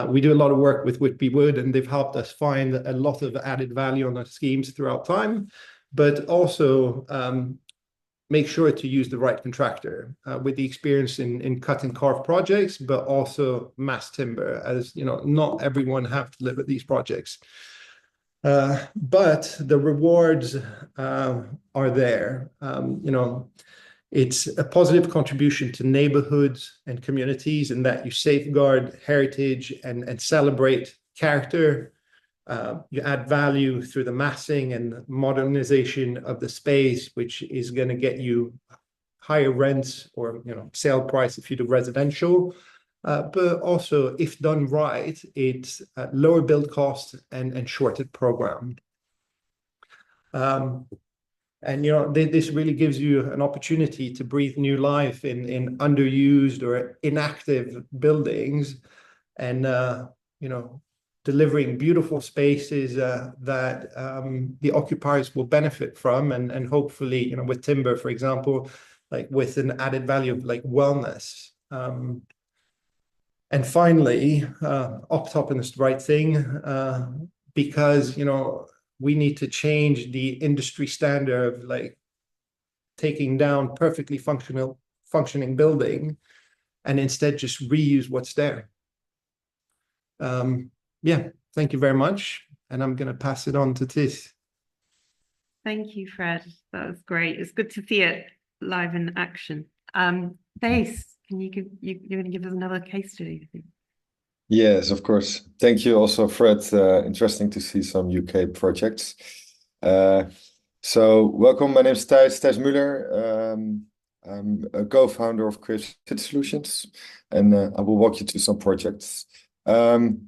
We do a lot of work with Whitby Wood, and they've helped us find a lot of added value on our schemes throughout time. But also make sure to use the right contractor with the experience in cut and carve projects, but also mass timber, as not everyone have to live at these projects. But the rewards are there. It's a positive contribution to neighborhoods and communities, in that you safeguard heritage and celebrate character. You add value through the massing and modernization of the space, which is going to get you higher rents or sale price if you do residential. But also, if done right, it's lower build cost and shorter program. And this really gives you an opportunity to breathe new life in underused or inactive buildings, and delivering beautiful spaces that the occupiers will benefit from, and hopefully, with timber, for example, like with an added value of like wellness. And finally, Optoppen is the right thing because we need to change the industry standard of like taking down perfectly functioning building and instead just reuse what's there. Yeah, thank you very much. And I'm going to pass it on to Tis. Thank you, Fred. That was great. It's good to see it live in action. Thijs, you're going to give us another case study, I think. Yes, of course. Thank you also, Fred. Interesting to see some UK projects. So welcome, my name is Thijs Muller. I'm a co-founder of Creative City Solutions, and I will walk you through some projects.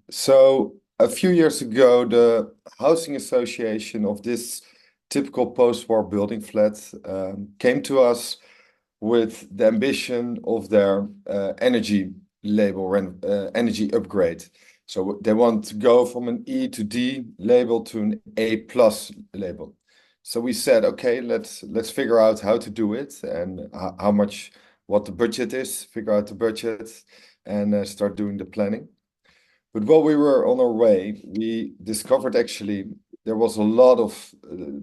So a few years ago, the housing association of this typical post-war building flat came to us with the ambition of their energy label energy upgrade. So they want to go from an E to D label to an A+ label. So we said, okay, let's figure out how to do it and what the budget is, figure out the budget, and start doing the planning. But while we were on our way, we discovered actually there was a lot of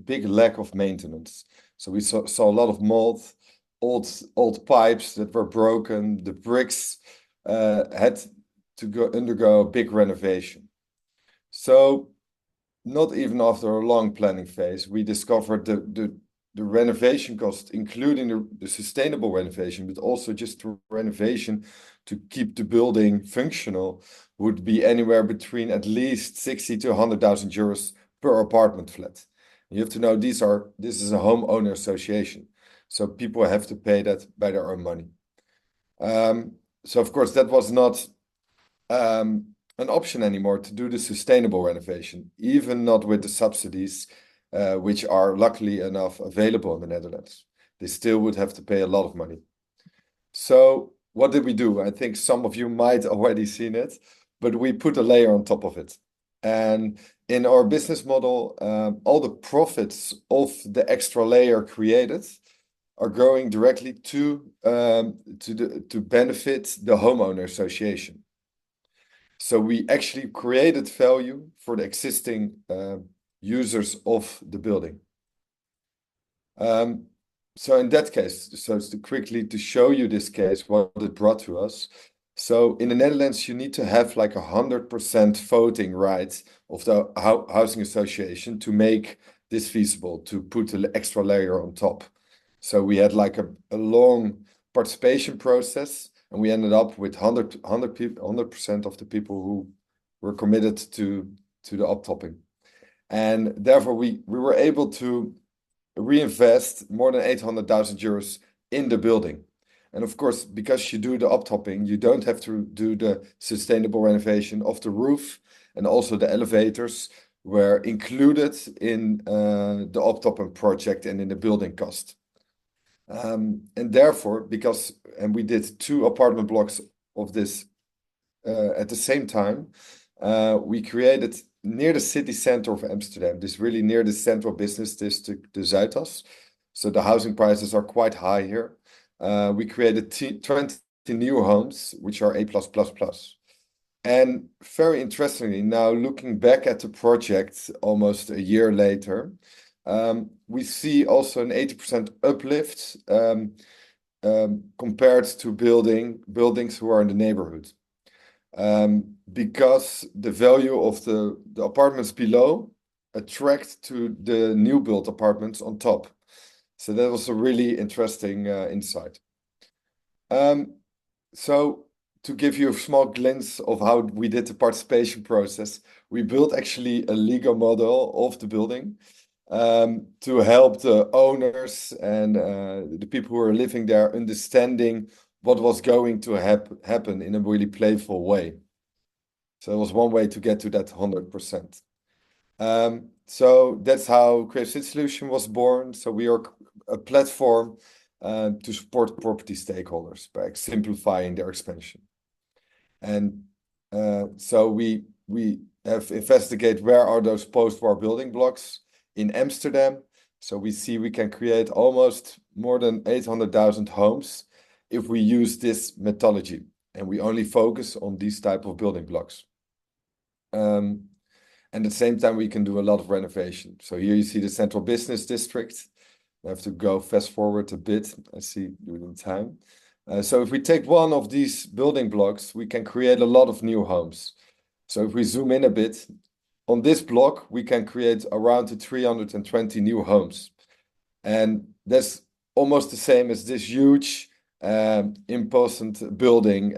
big lack of maintenance. So we saw a lot of mold, old pipes that were broken. The bricks had to undergo a big renovation. So not even after a long planning phase, we discovered the renovation cost, including the sustainable renovation, but also just the renovation to keep the building functional, would be anywhere between at least 60 to 100,000 euros per apartment flat. You have to know this is a homeowner association, so people have to pay that by their own money. So of course that was not an option anymore to do the sustainable renovation, even not with the subsidies, which are luckily enough available in the Netherlands. They still would have to pay a lot of money. So what did we do? I think some of you might already seen it, but we put a layer on top of it. And in our business model, all the profits of the extra layer created are going directly to benefit the homeowner association. So we actually created value for the existing users of the building. So in that case, so it's quickly to show you this case, what it brought to us. So in the Netherlands, you need to have like 100% voting rights of the housing association to make this feasible, to put the extra layer on top. So we had like a long participation process, and we ended up with 100% of the people who were committed to the optopping. And therefore, we were able to reinvest more than 800,000 euros in the building. And of course, because you do the optopping, you don't have to do the sustainable renovation of the roof, and also the elevators were included in the optoppen project and in the building cost. And therefore, we did 2 apartment blocks of this at the same time, we created near the city center of Amsterdam, this really near the central business district, the Zuidas. So the housing prices are quite high here. We created 20 new homes, which are A+++. And very interestingly, now looking back at the project almost a year later, we see also an 80% uplift compared to buildings who are in the neighborhood. Because the value of the apartments below attract to the new built apartments on top. So that was a really interesting insight. So to give you a small glimpse of how we did the participation process, we built actually a Lego model of the building. to help the owners and the people who are living there understanding what was going to happen in a really playful way. So it was one way to get to that 100%. So that's how Creative City Solution was born. So we are a platform to support property stakeholders by simplifying their expansion. And so we have investigated where are those post-war building blocks in Amsterdam. So we see we can create almost more than 800,000 homes if we use this methodology, and we only focus on these type of building blocks. And at the same time, we can do a lot of renovation. So here you see the central business district. I have to go fast forward a bit. I see during time. So if we take one of these building blocks, we can create a lot of new homes. So if we zoom in a bit, on this block, we can create around 320 new homes. And that's almost the same as this huge imposant building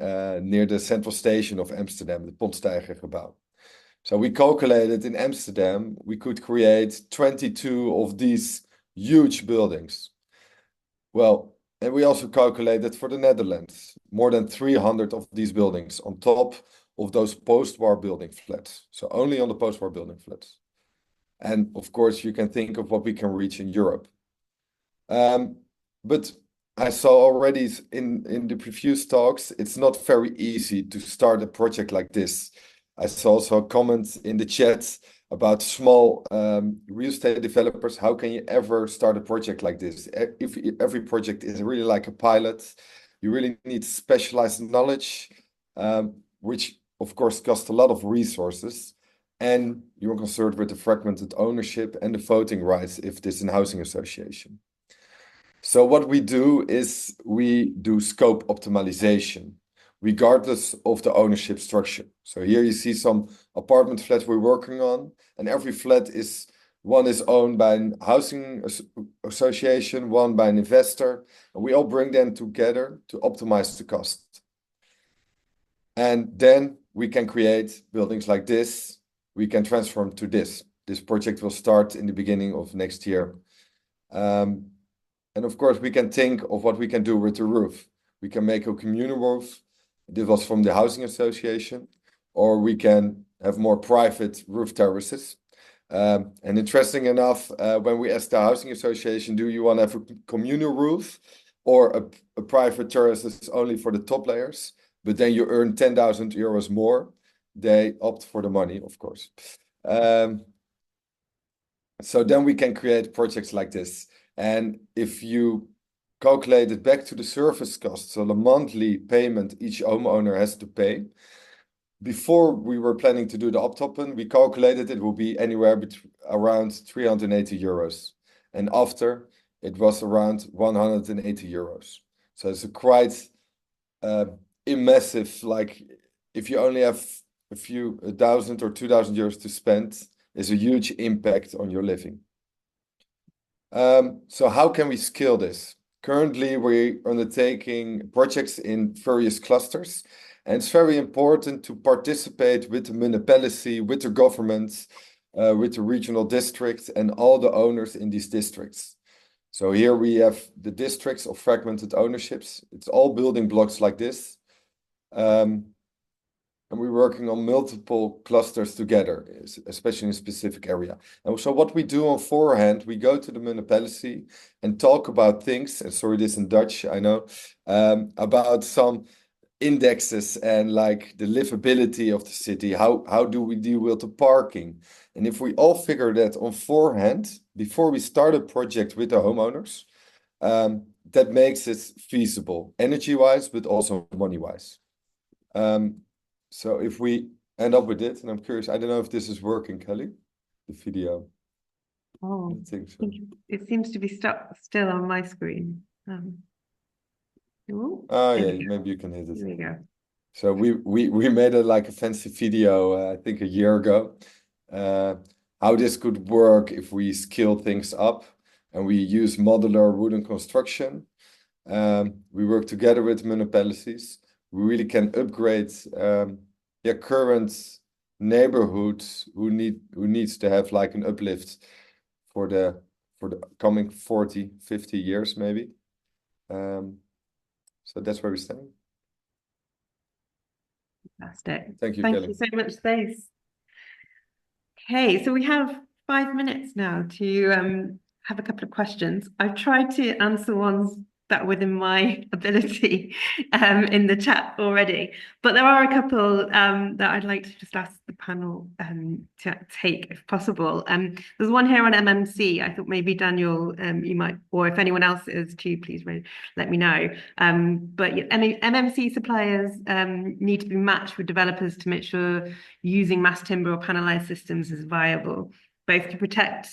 near the central station of Amsterdam, the Pontstijgergebouw. So we calculated in Amsterdam, we could create 22 of these huge buildings. Well, and we also calculated for the Netherlands, more than 300 of these buildings on top of those post-war building flats. So only on the post-war building flats. And of course, you can think of what we can reach in Europe. But I saw already in the previous talks, it's not very easy to start a project like this. I saw also a comment in the chat about small real estate developers. How can you ever start a project like this? If every project is really like a pilot, you really need specialized knowledge, which of course costs a lot of resources. And you're concerned with the fragmented ownership and the voting rights if it is a housing association. So what we do is we do scope optimization, regardless of the ownership structure. So here you see some apartment flats we're working on, and every flat is owned by a housing association, one by an investor, and we all bring them together to optimize the cost. And then we can create buildings like this. We can transform to this. This project will start in the beginning of next year. And of course, we can think of what we can do with the roof. We can make a communal roof. This was from the housing association, or we can have more private roof terraces. And interesting enough, when we asked the housing association, do you want to have a communal roof or a private terrace is only for the top layers, but then you earn 10,000 euros more, they opt for the money, of course. So then we can create projects like this. And if you calculate it back to the service cost, so the monthly payment each homeowner has to pay. Before we were planning to do the Optoppen, we calculated it will be anywhere around 380 euros. And after, it was around 180 euros. So it's a quite immersive, like if you only have a few 1,000 or 2,000 euros to spend, is a huge impact on your living. So how can we scale this? Currently, we're undertaking projects in various clusters, and it's very important to participate with the municipality, with the governments, with the regional districts, and all the owners in these districts. So here we have the districts of fragmented ownerships. It's all building blocks like this. And we're working on multiple clusters together, especially in a specific area. And so what we do on forehand, we go to the municipality and talk about things, and sorry, this in Dutch, I know, about some indexes and like the livability of the city. How do we deal with the parking? And if we all figure that on forehand, before we start a project with the homeowners, that makes it feasible, energy-wise, but also money-wise. So if we end up with it, and I'm curious, I don't know if this is working, Kelly, the video. Oh, I think so. it seems to be stuck still on my screen. Oh yeah, maybe you can hit it. There you go. So we made a fancy video, I think a year ago, how this could work if we scale things up and we use modular wooden construction. We work together with municipalities. We really can upgrade current neighborhoods who needs to have like an uplift for the coming 40, 50 years maybe. So that's where we stand. Fantastic. Thank you, Thank Kelly. you so much, Stace. Okay, so we have 5 minutes now to have a couple of questions. I've tried to answer ones that are within my ability in the chat already, but there are a couple that I'd like to just ask the panel to take if possible. There's one here on MMC. I thought maybe Daniel, you might, or if anyone else is too, please let me know. But MMC suppliers need to be matched with developers to make sure using mass timber or panelized systems is viable, both to protect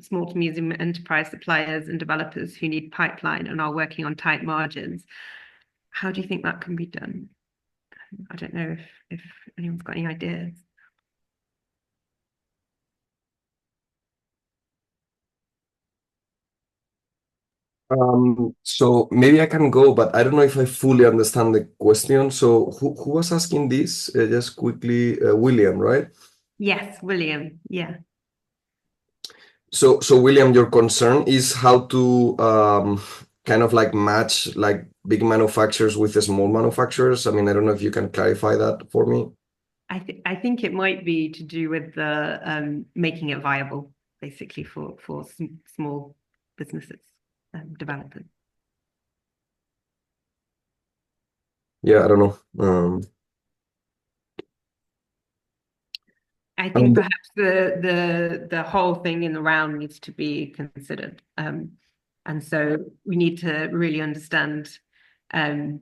small to medium enterprise suppliers and developers who need pipeline and are working on tight margins. How do you think that can be done? I don't know if anyone's got any ideas. So maybe I can go, but I don't know if I fully understand the question. So who was asking this? Just quickly, William, right? Yes, William. Yeah. So William, your concern is how to kind of like match like big manufacturers with the small manufacturers. I mean, I don't know if you can clarify that for me. I think it might be to do with the making it viable, basically for small businesses, developers. Yeah, I don't know. I think perhaps the whole thing in the round needs to be considered. And so we need to really understand, the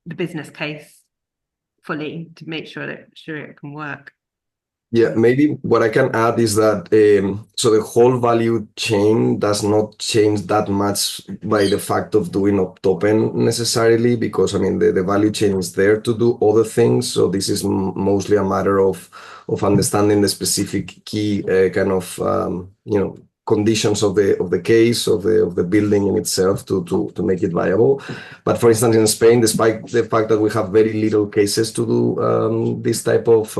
business case fully to make sure it can work. Yeah, maybe what I can add is that so the whole value chain does not change that much by the fact of doing Optoppen necessarily, because I mean the value chain is there to do other things. So this is mostly a matter of understanding the specific key kind of conditions of the case of the building in itself to make it viable. But for instance, in Spain, despite the fact that we have very little cases to do this type of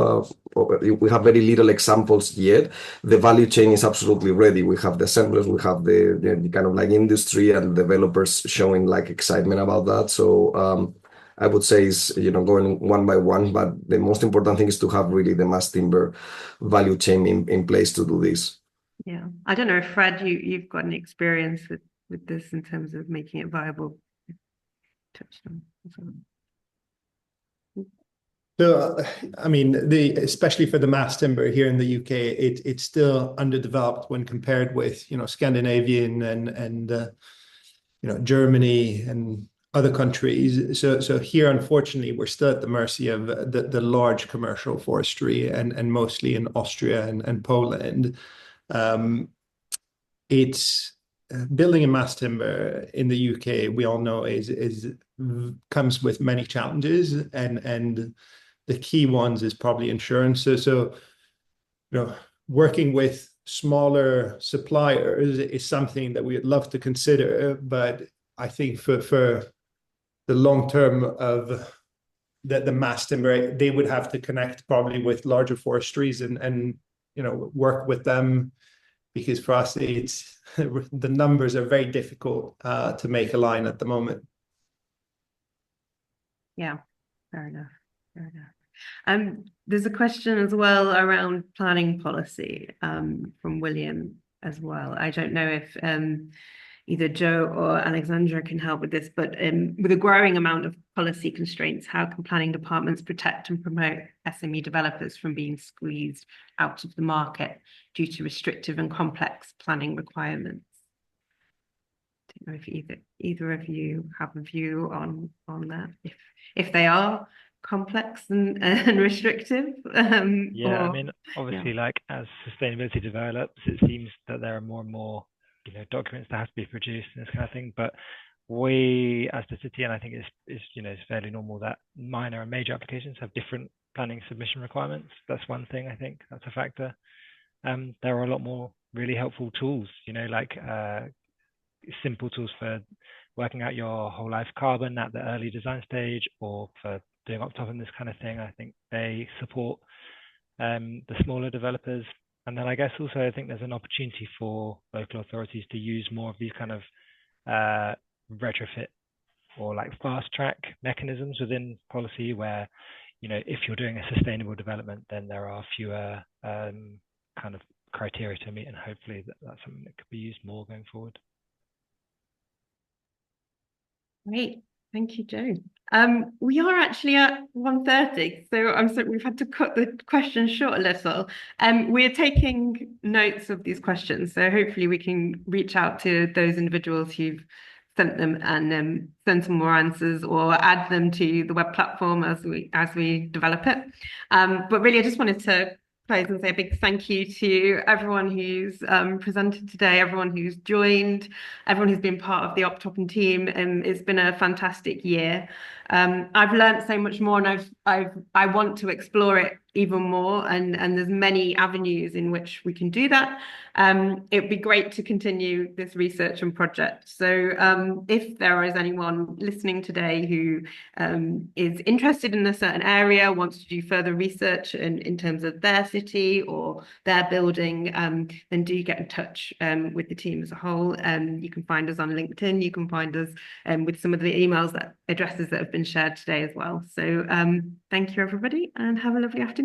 we have very little examples yet, the value chain is absolutely ready. We have the assemblers, we have the kind of like industry and developers showing like excitement about that. So I would say is going one by one, but the most important thing is to have really the mass timber value chain in place to do this. Yeah, I don't know if Fred, you've got any experience with this in terms of making it viable. Touched on. So, I mean, especially for the mass timber here in the UK, it's still underdeveloped when compared with Scandinavian and Germany and other countries. So here, unfortunately, we're still at the mercy of the large commercial forestry and mostly in Austria and Poland. It's building a mass timber in the UK, we all know comes with many challenges, and the key ones is probably insurance. So working with smaller suppliers is something that we would love to consider, but I think for the long term of the mass timber, they would have to connect probably with larger forestries and work with them, because for us it's the numbers are very difficult to make a line at the moment. Yeah, fair enough. There's a question as well around planning policy from William as well. I don't know if either Joe or Alexandra can help with this, but with a growing amount of policy constraints, how can planning departments protect and promote SME developers from being squeezed out of the market due to restrictive and complex planning requirements? I don't know if either of you have a view on that, if they are complex and restrictive. I mean, obviously, like as sustainability develops, it seems that there are more and more documents that have to be produced and this kind of thing. But we, as the city, and I think it's fairly normal that minor and major applications have different planning submission requirements. That's one thing. I think that's a factor. There are a lot more really helpful tools, like simple tools for working out your whole life carbon at the early design stage, or for doing Optoppen, this kind of thing. I think they support the smaller developers And then I guess also I think there's an opportunity for local authorities to use more of these kind of retrofit or like fast track mechanisms within policy where, you know, if you're doing a sustainable development, then there are fewer kind of criteria to meet, and hopefully that's something that could be used more going forward. Great. Thank you, Joe. We are actually at 1:30, so I'm sorry we've had to cut the questions short a little. We're taking notes of these questions, so hopefully we can reach out to those individuals who've sent them and send some more answers or add them to the web platform as we develop it. But really, I just wanted to close and say a big thank you to everyone who's presented today, everyone who's joined, everyone who's been part of the Optoppen team, and it's been a fantastic year. I've learned so much more, and I want to explore it even more, and there's many avenues in which we can do that. It'd be great to continue this research and project. So if there is anyone listening today who is interested in a certain area, wants to do further research in terms of their city or their building, then do get in touch with the team as a whole. You can find us on LinkedIn. You can find us with some of the addresses that have been shared today as well. So thank you, everybody, and have a lovely afternoon.